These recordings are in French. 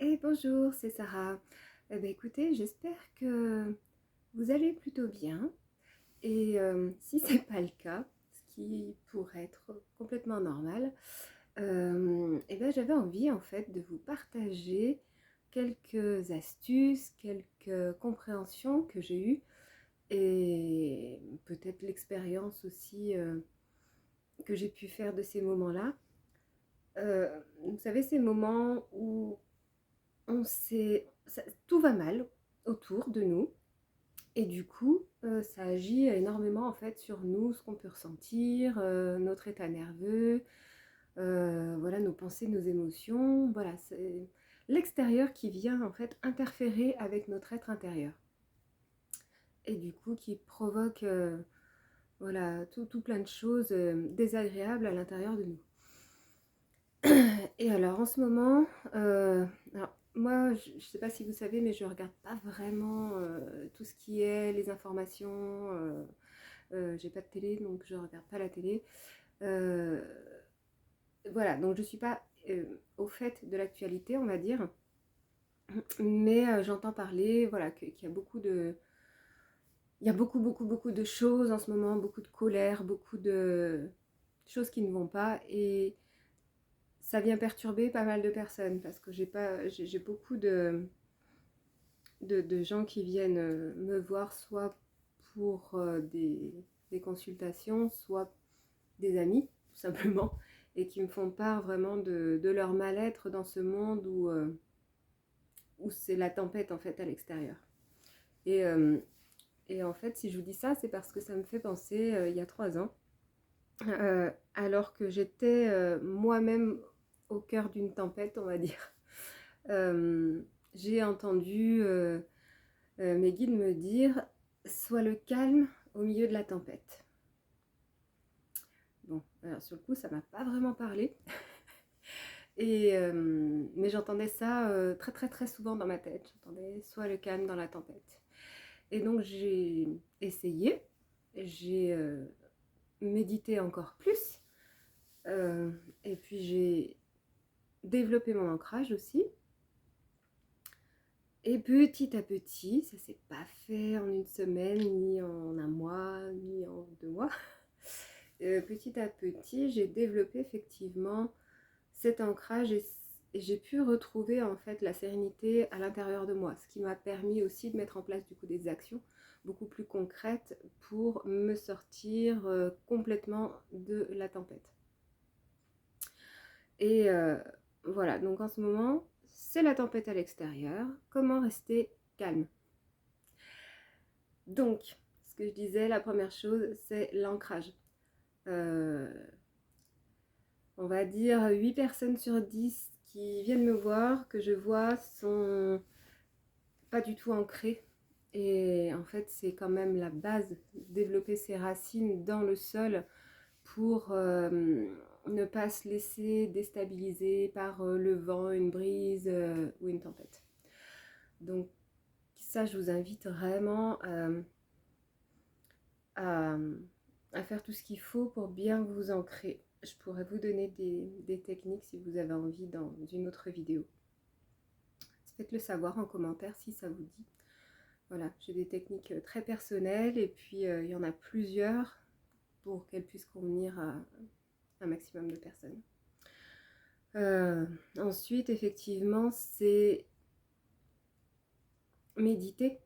Bonjour, c'est Sarah. Écoutez, j'espère que vous allez plutôt bien. Si c'est pas le cas, ce qui pourrait être complètement normal, j'avais envie en fait de vous partager quelques astuces, quelques compréhensions que j'ai eues et peut-être l'expérience aussi que j'ai pu faire de ces moments-là. Vous savez, ces moments où tout va mal autour de nous et du coup, ça agit énormément en fait sur nous, ce qu'on peut ressentir, notre état nerveux, voilà, nos pensées, nos émotions. Voilà, c'est l'extérieur qui vient en fait interférer avec notre être intérieur et du coup qui provoque, voilà, tout plein de choses, désagréables à l'intérieur de nous. Et alors en ce moment, alors moi je sais pas si vous savez, mais je regarde pas vraiment tout ce qui est les informations. J'ai pas de télé, donc je regarde pas la télé. Euh, voilà, donc je suis pas au fait de l'actualité, on va dire, mais j'entends parler, voilà, qu'il y a il y a beaucoup de choses en ce moment, beaucoup de colère, beaucoup de choses qui ne vont pas et ça vient perturber pas mal de personnes parce que j'ai beaucoup de gens qui viennent me voir soit pour des consultations, soit des amis, tout simplement, et qui me font part vraiment de leur mal-être dans ce monde où c'est la tempête en fait à l'extérieur. Et, euh, et en fait, si je vous dis ça, c'est parce que ça me fait penser il y a 3 ans, alors que j'étais moi-même au cœur d'une tempête, on va dire. Euh, j'ai entendu mes guides me dire sois le calme au milieu de la tempête. Bon, alors sur le coup, ça m'a pas vraiment parlé, mais j'entendais ça très très très souvent dans ma tête. J'entendais sois le calme dans la tempête. Et donc j'ai essayé, j'ai médité encore plus, et puis j'ai développé mon ancrage aussi. Et petit à petit, ça s'est pas fait en une semaine, ni en un mois, ni en 2 mois. Petit à petit, j'ai développé effectivement cet ancrage et j'ai pu retrouver en fait la sérénité à l'intérieur de moi, ce qui m'a permis aussi de mettre en place du coup des actions beaucoup plus concrètes pour me sortir complètement de la tempête. Et voilà, donc en ce moment, c'est la tempête à l'extérieur. Comment rester calme? Donc, ce que je disais, la première chose, c'est l'ancrage. Euh, on va dire 8 personnes sur 10 qui viennent me voir, que je vois, sont pas du tout ancrées. Et en fait, c'est quand même la base, développer ses racines dans le sol pour ne pas se laisser déstabiliser par le vent, une brise ou une tempête. Donc ça, je vous invite vraiment à, à faire tout ce qu'il faut pour bien vous ancrer. Je pourrais vous donner des techniques si vous avez envie dans une autre vidéo. Faites-le savoir en commentaire si ça vous dit. Voilà, j'ai des techniques très personnelles et puis il y en a plusieurs pour qu'elles puissent convenir à un maximum de personnes. Ensuite, effectivement, c'est méditer,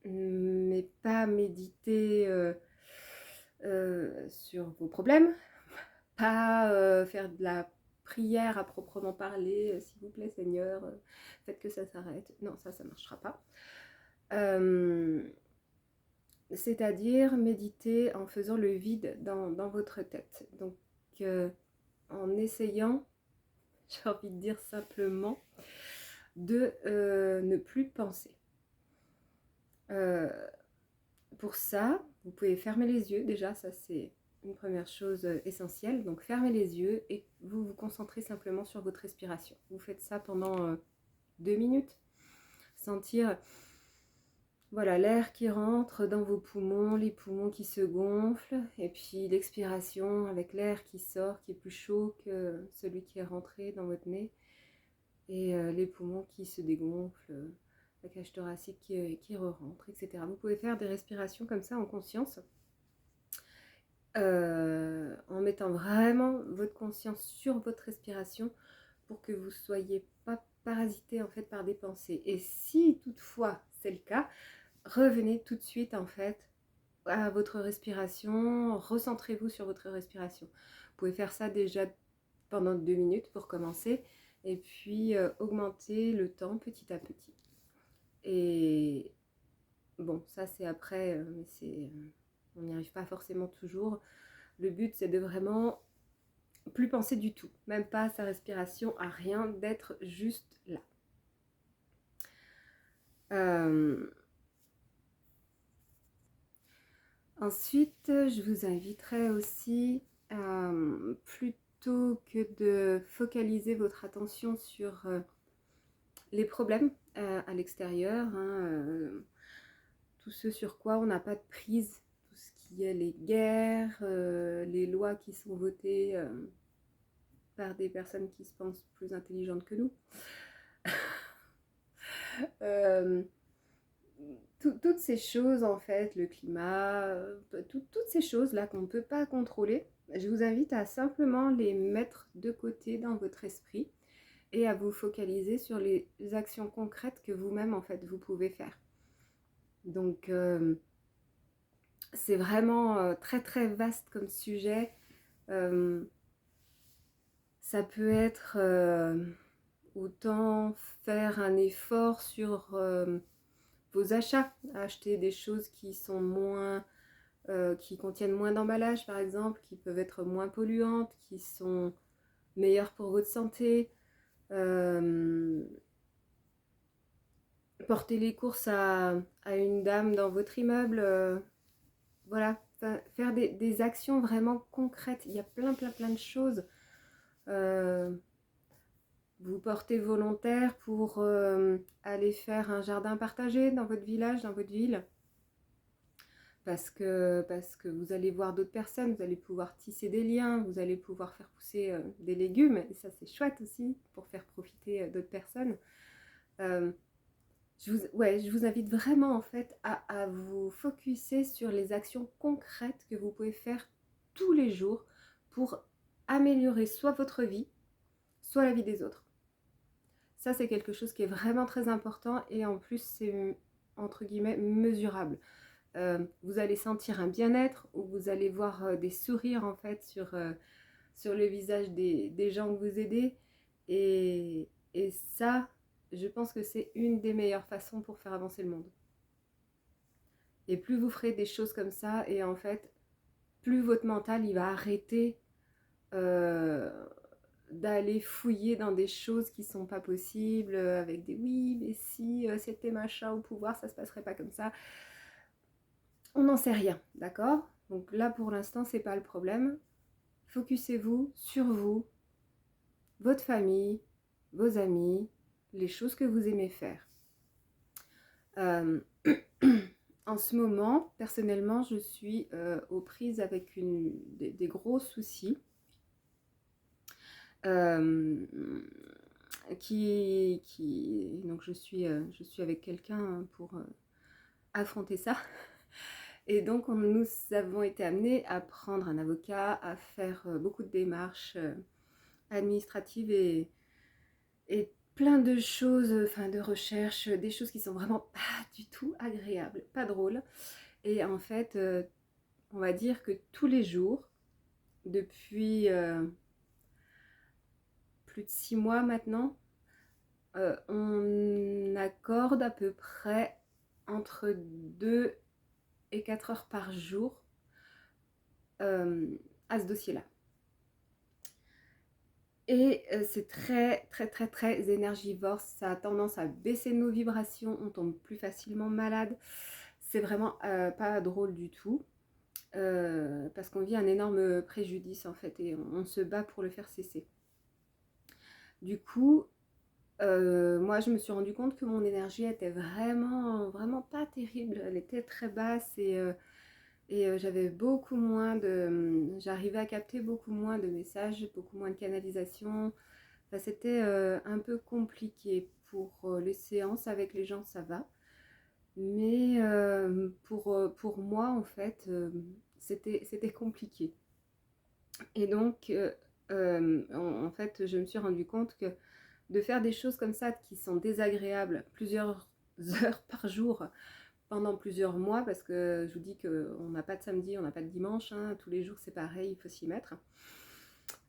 mais pas méditer sur vos problèmes, pas faire de la prière à proprement parler, s'il vous plaît Seigneur, faites que ça s'arrête. Non, ça ne marchera pas. C'est-à-dire méditer en faisant le vide dans votre tête. Donc en essayant, j'ai envie de dire simplement, de ne plus penser. Pour ça, vous pouvez fermer les yeux, déjà ça c'est une première chose essentielle. Donc fermez les yeux et vous vous concentrez simplement sur votre respiration. Vous faites ça pendant 2 minutes. Sentir voilà, l'air qui rentre dans vos poumons, les poumons qui se gonflent, et puis l'expiration avec l'air qui sort, qui est plus chaud que celui qui est rentré dans votre nez. et les poumons qui se dégonflent, la cage thoracique qui re-rentre, etc. Vous pouvez faire des respirations comme ça en conscience, en mettant vraiment votre conscience sur votre respiration pour que vous ne soyez pas parasité en fait par des pensées. Et si toutefois c'est le cas, revenez tout de suite en fait à votre respiration, recentrez-vous sur votre respiration. Vous pouvez faire ça déjà pendant 2 minutes pour commencer, et puis augmenter le temps petit à petit. Et bon, ça c'est après, mais on n'y arrive pas forcément toujours. Le but c'est de vraiment plus penser du tout, même pas à sa respiration, à rien, d'être juste là. Ensuite, je vous inviterai aussi, plutôt que de focaliser votre attention sur les problèmes à l'extérieur, hein, tout ce sur quoi on n'a pas de prise, tout ce qui est les guerres, les lois qui sont votées par des personnes qui se pensent plus intelligentes que nous. Toutes ces choses en fait, le climat, toutes ces choses là qu'on ne peut pas contrôler, je vous invite à simplement les mettre de côté dans votre esprit et à vous focaliser sur les actions concrètes que vous-même en fait vous pouvez faire. Donc c'est vraiment très très vaste comme sujet. Ça peut être autant faire un effort sur vos achats, acheter des choses qui sont moins, qui contiennent moins d'emballage par exemple, qui peuvent être moins polluantes, qui sont meilleures pour votre santé. Porter les courses à une dame dans votre immeuble, voilà, faire des actions vraiment concrètes. Il y a plein de choses. Vous portez volontaire pour aller faire un jardin partagé dans votre village, dans votre ville, parce que vous allez voir d'autres personnes, vous allez pouvoir tisser des liens, vous allez pouvoir faire pousser des légumes, et ça c'est chouette aussi pour faire profiter d'autres personnes. Je vous invite vraiment en fait à vous focuser sur les actions concrètes que vous pouvez faire tous les jours pour améliorer soit votre vie, soit la vie des autres. Ça, c'est quelque chose qui est vraiment très important, et en plus, c'est entre guillemets mesurable. Vous allez sentir un bien-être, ou vous allez voir des sourires en fait sur le visage des gens que vous aidez, et ça, je pense que c'est une des meilleures façons pour faire avancer le monde. Et plus vous ferez des choses comme ça, et en fait, plus votre mental il va arrêter d'aller fouiller dans des choses qui sont pas possibles, avec des oui, mais si c'était machin au pouvoir, ça se passerait pas comme ça. On n'en sait rien, d'accord? Donc là, pour l'instant, c'est pas le problème. Focussez-vous sur vous, votre famille, vos amis, les choses que vous aimez faire. En ce moment, personnellement, je suis aux prises avec des gros soucis. Donc je suis avec quelqu'un pour affronter ça. Et donc nous avons été amenés à prendre un avocat, à faire beaucoup de démarches administratives et plein de choses, de recherche, des choses qui sont vraiment pas du tout agréables, pas drôles. Et en fait, on va dire que tous les jours, depuis plus de 6 mois maintenant, on accorde à peu près entre 2 et 4 heures par jour à ce dossier-là. Et c'est très énergivore, ça a tendance à baisser nos vibrations, on tombe plus facilement malade. C'est vraiment pas drôle du tout, parce qu'on vit un énorme préjudice en fait, et on se bat pour le faire cesser. Du coup, moi je me suis rendu compte que mon énergie était vraiment pas terrible, elle était très basse, et j'avais beaucoup moins j'arrivais à capter beaucoup moins de messages, beaucoup moins de canalisation, Enfin, c'était un peu compliqué. Pour les séances avec les gens, ça va. Mais pour moi, en fait, c'était compliqué. Et donc, en fait, je me suis rendu compte que de faire des choses comme ça qui sont désagréables plusieurs heures par jour pendant plusieurs mois, parce que je vous dis qu'on n'a pas de samedi, on n'a pas de dimanche, hein, tous les jours c'est pareil, il faut s'y mettre.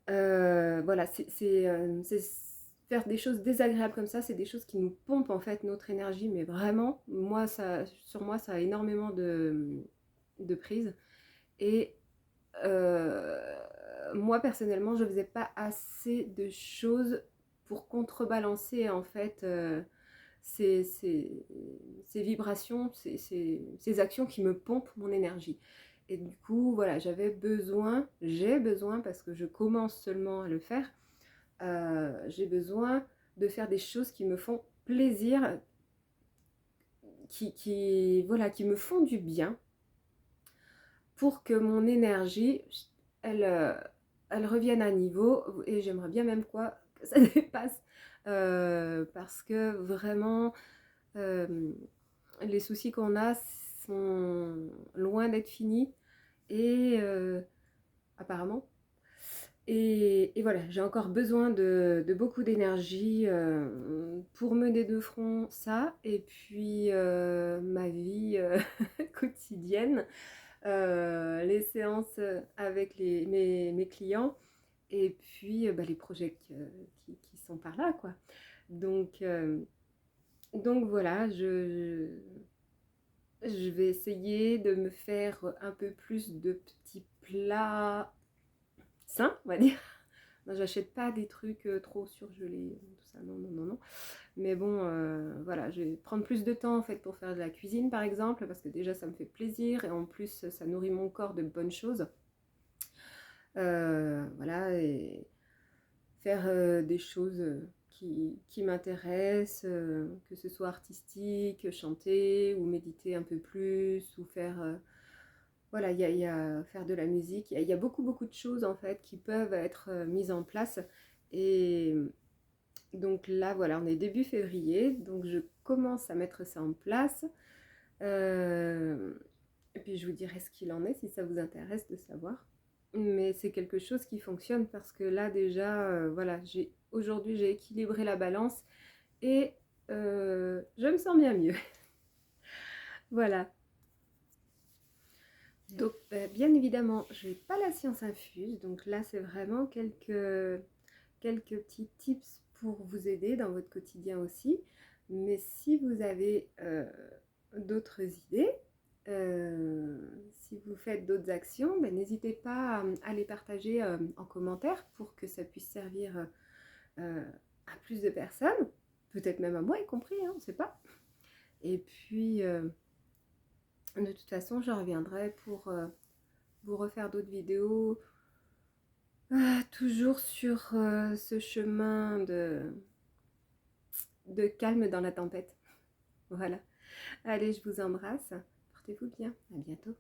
Voilà, c'est faire des choses désagréables comme ça, c'est des choses qui nous pompent en fait notre énergie, mais vraiment, moi, sur moi, ça a énormément de prise. Et moi, personnellement, je faisais pas assez de choses pour contrebalancer en fait ces, ces, ces vibrations, ces actions qui me pompent mon énergie. Et du coup, voilà, j'ai besoin, parce que je commence seulement à le faire, j'ai besoin de faire des choses qui me font plaisir, voilà, qui me font du bien, pour que mon énergie, elle, elle revienne à niveau, et j'aimerais bien même quoi, que ça dépasse, parce que vraiment, les soucis qu'on a sont loin d'être finis, et apparemment. Et voilà, j'ai encore besoin de beaucoup d'énergie pour mener de front ça, et puis ma vie quotidienne, les séances avec mes clients, et puis bah, les projets qui sont par là, quoi. Donc, donc voilà, je vais essayer de me faire un peu plus de petits plats sains, on va dire. Non, j'achète pas des trucs trop surgelés, tout ça, non, non, non, non. Mais bon, voilà, je vais prendre plus de temps en fait pour faire de la cuisine par exemple, parce que déjà ça me fait plaisir, et en plus ça nourrit mon corps de bonnes choses. Voilà, et faire des choses qui m'intéressent, que ce soit artistique, chanter ou méditer un peu plus, ou faire voilà, il y a faire de la musique, il y a beaucoup beaucoup de choses en fait qui peuvent être mises en place. Et donc là voilà, on est début février, donc je commence à mettre ça en place. Euh, et puis je vous dirai ce qu'il en est si ça vous intéresse de savoir. Mais c'est quelque chose qui fonctionne, parce que là déjà, voilà, aujourd'hui j'ai équilibré la balance, et je me sens bien mieux. Voilà. Donc, bien évidemment, je n'ai pas la science infuse, donc là c'est vraiment quelques petits tips pour vous aider dans votre quotidien aussi. Mais si vous avez d'autres idées, si vous faites d'autres actions, ben, n'hésitez pas à les partager en commentaire, pour que ça puisse servir à plus de personnes, peut-être même à moi y compris, hein, on ne sait pas. Et puis, de toute façon, je reviendrai pour vous refaire d'autres vidéos, toujours sur ce chemin de calme dans la tempête. Voilà. Allez, je vous embrasse. Portez-vous bien. À bientôt.